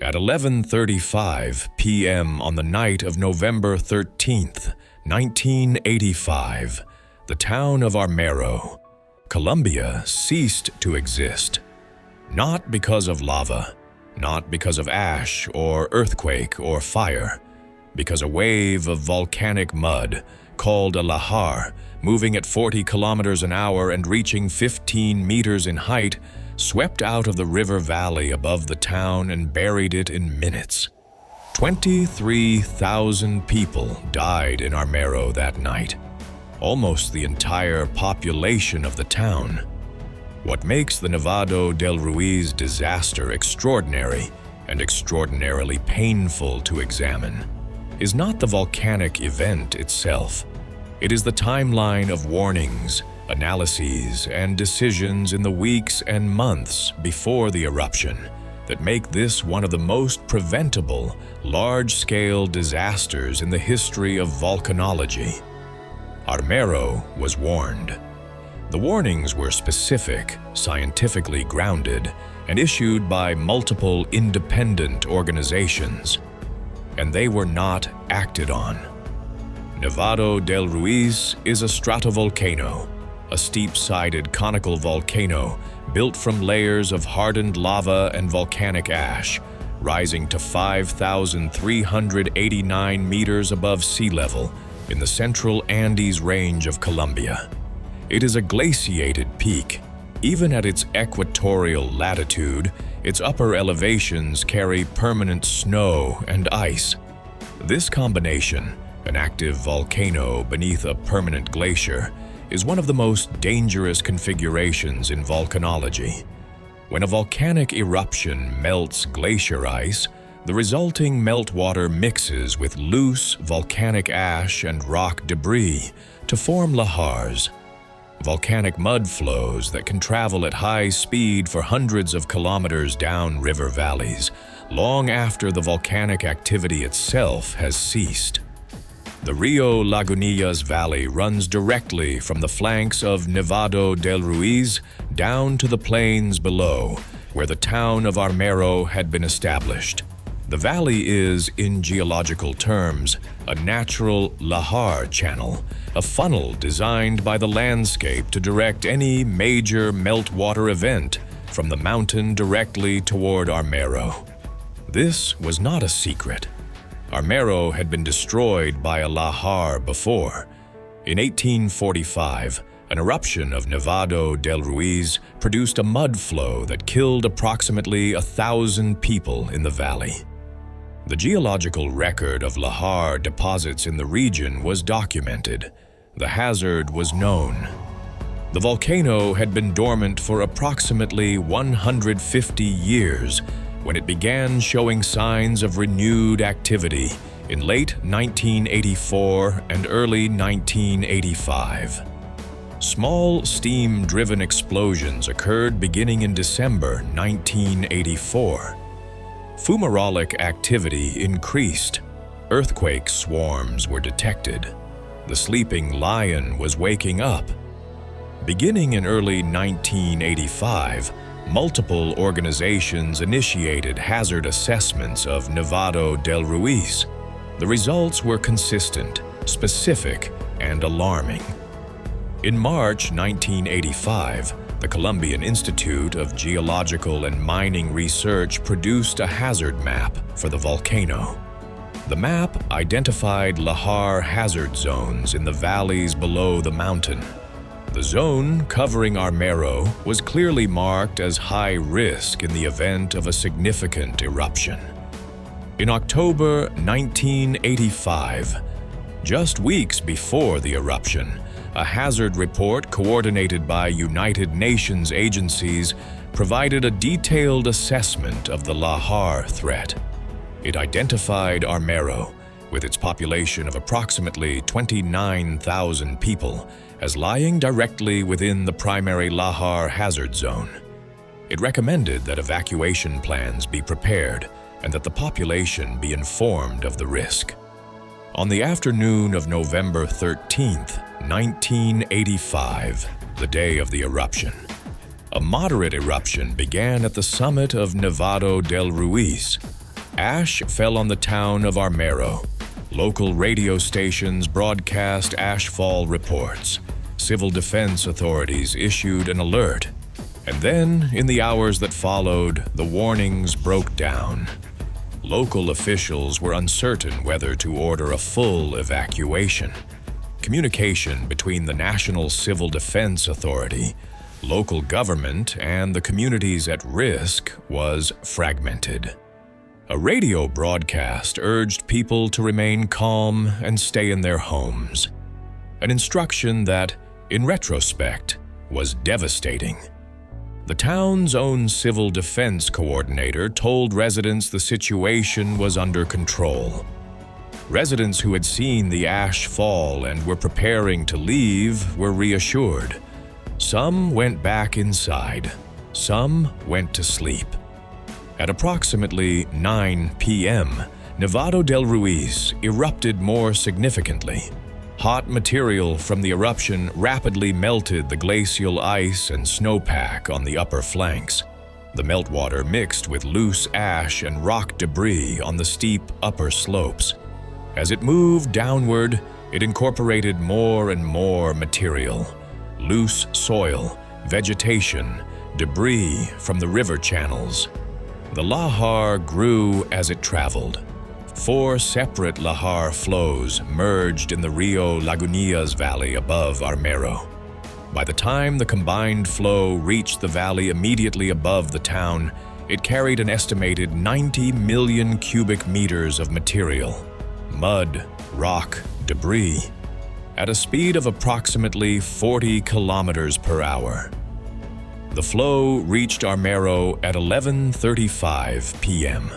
At 11:35 p.m. on the night of November 13th, 1985, the town of Armero, Colombia, ceased to exist. Not because of lava, not because of ash or earthquake or fire, because a wave of volcanic mud, called a lahar, moving at 40 kilometers an hour and reaching 15 meters in height, swept out of the river valley above the town and buried it in minutes. 23,000 people died in Armero that night, almost the entire population of the town. What makes the Nevado del Ruiz disaster extraordinary and extraordinarily painful to examine is not the volcanic event itself. It is the timeline of warnings, analyses, and decisions in the weeks and months before the eruption that make this one of the most preventable, large-scale disasters in the history of volcanology. Armero was warned. The warnings were specific, scientifically grounded, and issued by multiple independent organizations, and they were not acted on. Nevado del Ruiz is a stratovolcano, a steep-sided conical volcano built from layers of hardened lava and volcanic ash, rising to 5,389 meters above sea level in the central Andes range of Colombia. It is a glaciated peak. Even at its equatorial latitude, its upper elevations carry permanent snow and ice. This combination, an active volcano beneath a permanent glacier, is one of the most dangerous configurations in volcanology. When a volcanic eruption melts glacier ice, the resulting meltwater mixes with loose volcanic ash and rock debris to form lahars, volcanic mudflows that can travel at high speed for hundreds of kilometers down river valleys, long after the volcanic activity itself has ceased. The Rio Lagunillas Valley runs directly from the flanks of Nevado del Ruiz down to the plains below, where the town of Armero had been established. The valley is, in geological terms, a natural lahar channel, a funnel designed by the landscape to direct any major meltwater event from the mountain directly toward Armero. This was not a secret. Armero had been destroyed by a lahar before. In 1845, an eruption of Nevado del Ruiz produced a mudflow that killed approximately 1,000 people in the valley. The geological record of lahar deposits in the region was documented. The hazard was known. The volcano had been dormant for approximately 150 years when it began showing signs of renewed activity in late 1984 and early 1985. Small steam-driven explosions occurred beginning in December 1984. Fumarolic activity increased. Earthquake swarms were detected. The sleeping lion was waking up. Beginning in early 1985, multiple organizations initiated hazard assessments of Nevado del Ruiz. The results were consistent, specific, and alarming. In March 1985, the Colombian Institute of Geological and Mining Research produced a hazard map for the volcano. The map identified lahar hazard zones in the valleys below the mountain. The zone covering Armero was clearly marked as high risk in the event of a significant eruption. In October 1985, just weeks before the eruption, a hazard report coordinated by United Nations agencies provided a detailed assessment of the lahar threat. It identified Armero, with its population of approximately 29,000 people, as lying directly within the primary lahar hazard zone. It recommended that evacuation plans be prepared and that the population be informed of the risk. On the afternoon of November 13th, 1985, the day of the eruption, a moderate eruption began at the summit of Nevado del Ruiz. Ash fell on the town of Armero. Local radio stations broadcast ashfall reports. Civil defense authorities issued an alert. And then, in the hours that followed, the warnings broke down. Local officials were uncertain whether to order a full evacuation. Communication between the National Civil Defense Authority, local government, and the communities at risk was fragmented. A radio broadcast urged people to remain calm and stay in their homes, an instruction that, in retrospect, was devastating. The town's own civil defense coordinator told residents the situation was under control. Residents who had seen the ash fall and were preparing to leave were reassured. Some went back inside. Some went to sleep. At approximately 9 p.m., Nevado del Ruiz erupted more significantly. Hot material from the eruption rapidly melted the glacial ice and snowpack on the upper flanks. The meltwater mixed with loose ash and rock debris on the steep upper slopes. As it moved downward, it incorporated more and more material: loose soil, vegetation, debris from the river channels. The lahar grew as it traveled. 4 separate lahar flows merged in the Rio Lagunillas Valley above Armero. By the time the combined flow reached the valley immediately above the town, it carried an estimated 90 million cubic meters of material, mud, rock, debris, at a speed of approximately 40 kilometers per hour. The flow reached Armero at 11:35 p.m.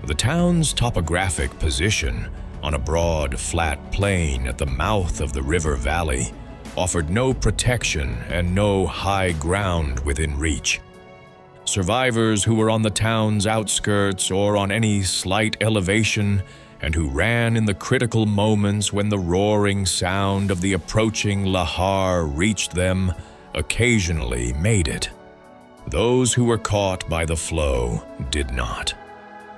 The town's topographic position, on a broad, flat plain at the mouth of the river valley, offered no protection and no high ground within reach. Survivors who were on the town's outskirts or on any slight elevation and who ran in the critical moments when the roaring sound of the approaching lahar reached them occasionally made it. Those who were caught by the flow did not.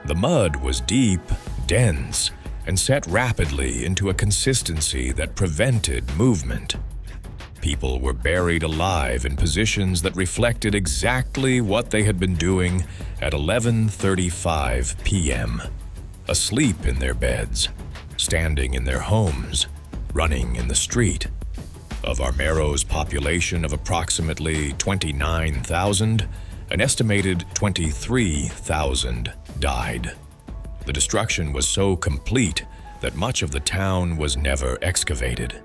The mud was deep, dense, and set rapidly into a consistency that prevented movement. People were buried alive in positions that reflected exactly what they had been doing at 11:35 p.m. Asleep in their beds, standing in their homes, running in the street. Of Armero's population of approximately 29,000, an estimated 23,000 died. The destruction was so complete that much of the town was never excavated.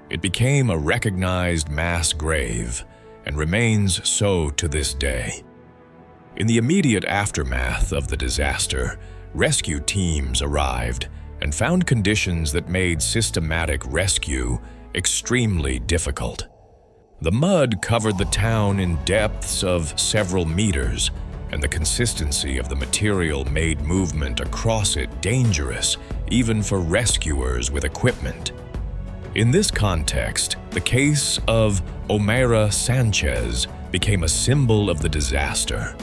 It became a recognized mass grave and remains so to this day. In the immediate aftermath of the disaster, rescue teams arrived and found conditions that made systematic rescue extremely difficult. The mud covered the town in depths of several meters, and the consistency of the material made movement across it dangerous, even for rescuers with equipment. In this context, the case of Omaira Sanchez became a symbol of the disaster.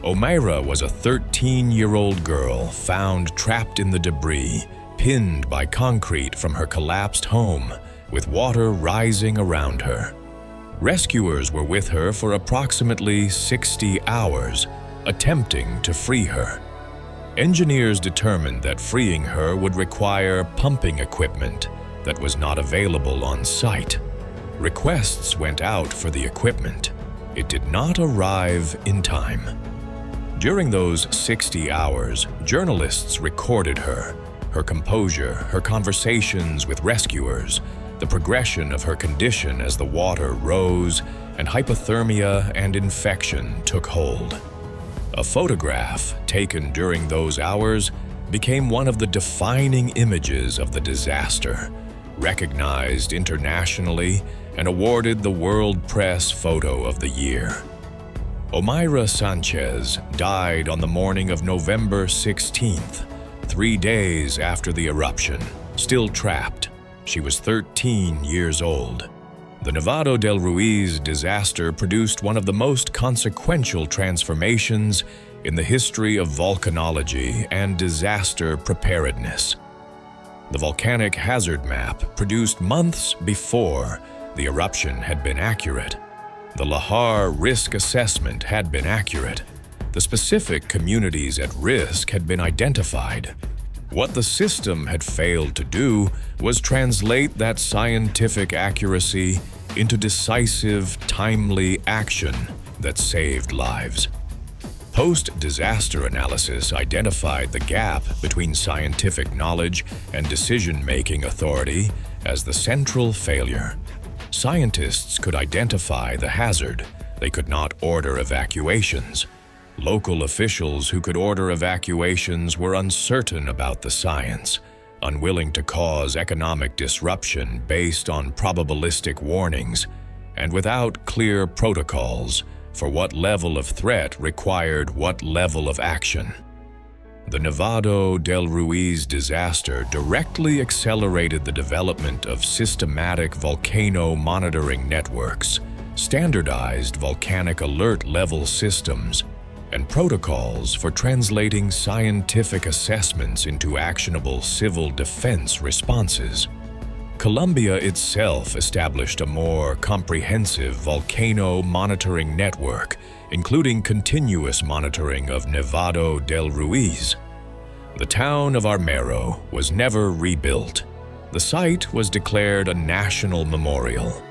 Omaira was a 13-year-old girl found trapped in the debris, pinned by concrete from her collapsed home, with water rising around her. Rescuers were with her for approximately 60 hours, attempting to free her. Engineers determined that freeing her would require pumping equipment that was not available on site. Requests went out for the equipment. It did not arrive in time. During those 60 hours, journalists recorded her composure, her conversations with rescuers, the progression of her condition as the water rose and hypothermia and infection took hold. A photograph taken during those hours became one of the defining images of the disaster, recognized internationally and awarded the World Press Photo of the Year. Omaira Sanchez died on the morning of November 16th, 3 days after the eruption, still trapped. She was 13 years old. The Nevado del Ruiz disaster produced one of the most consequential transformations in the history of volcanology and disaster preparedness. The volcanic hazard map produced months before the eruption had been accurate. The lahar risk assessment had been accurate. The specific communities at risk had been identified. What the system had failed to do was translate that scientific accuracy into decisive, timely action that saved lives. Post-disaster analysis identified the gap between scientific knowledge and decision-making authority as the central failure. Scientists could identify the hazard. They could not order evacuations. Local officials who could order evacuations were uncertain about the science, unwilling to cause economic disruption based on probabilistic warnings, and without clear protocols for what level of threat required what level of action. The Nevado del Ruiz disaster directly accelerated the development of systematic volcano monitoring networks, standardized volcanic alert level systems, and protocols for translating scientific assessments into actionable civil defense responses. Colombia itself established a more comprehensive volcano monitoring network, including continuous monitoring of Nevado del Ruiz. The town of Armero was never rebuilt. The site was declared a national memorial.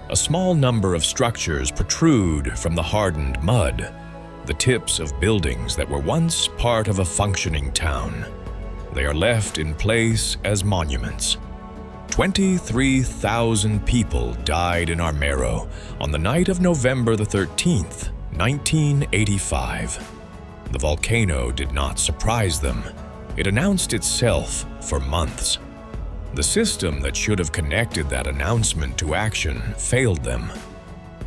A small number of structures protrude from the hardened mud, the tips of buildings that were once part of a functioning town. They are left in place as monuments. 23,000 people died in Armero on the night of November the 13th, 1985. The volcano did not surprise them. It announced itself for months. The system that should have connected that announcement to action failed them.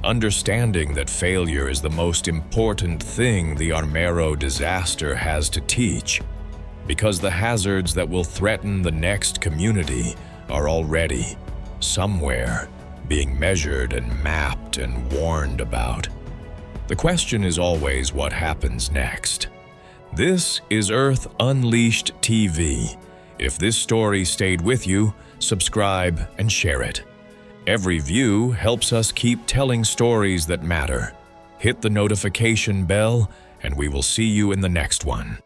Understanding that failure is the most important thing the Armero disaster has to teach, because the hazards that will threaten the next community are already, somewhere, being measured and mapped and warned about. The question is always what happens next. This is Earth Unleashed TV. If this story stayed with you, subscribe and share it. Every view helps us keep telling stories that matter. Hit the notification bell, and we will see you in the next one.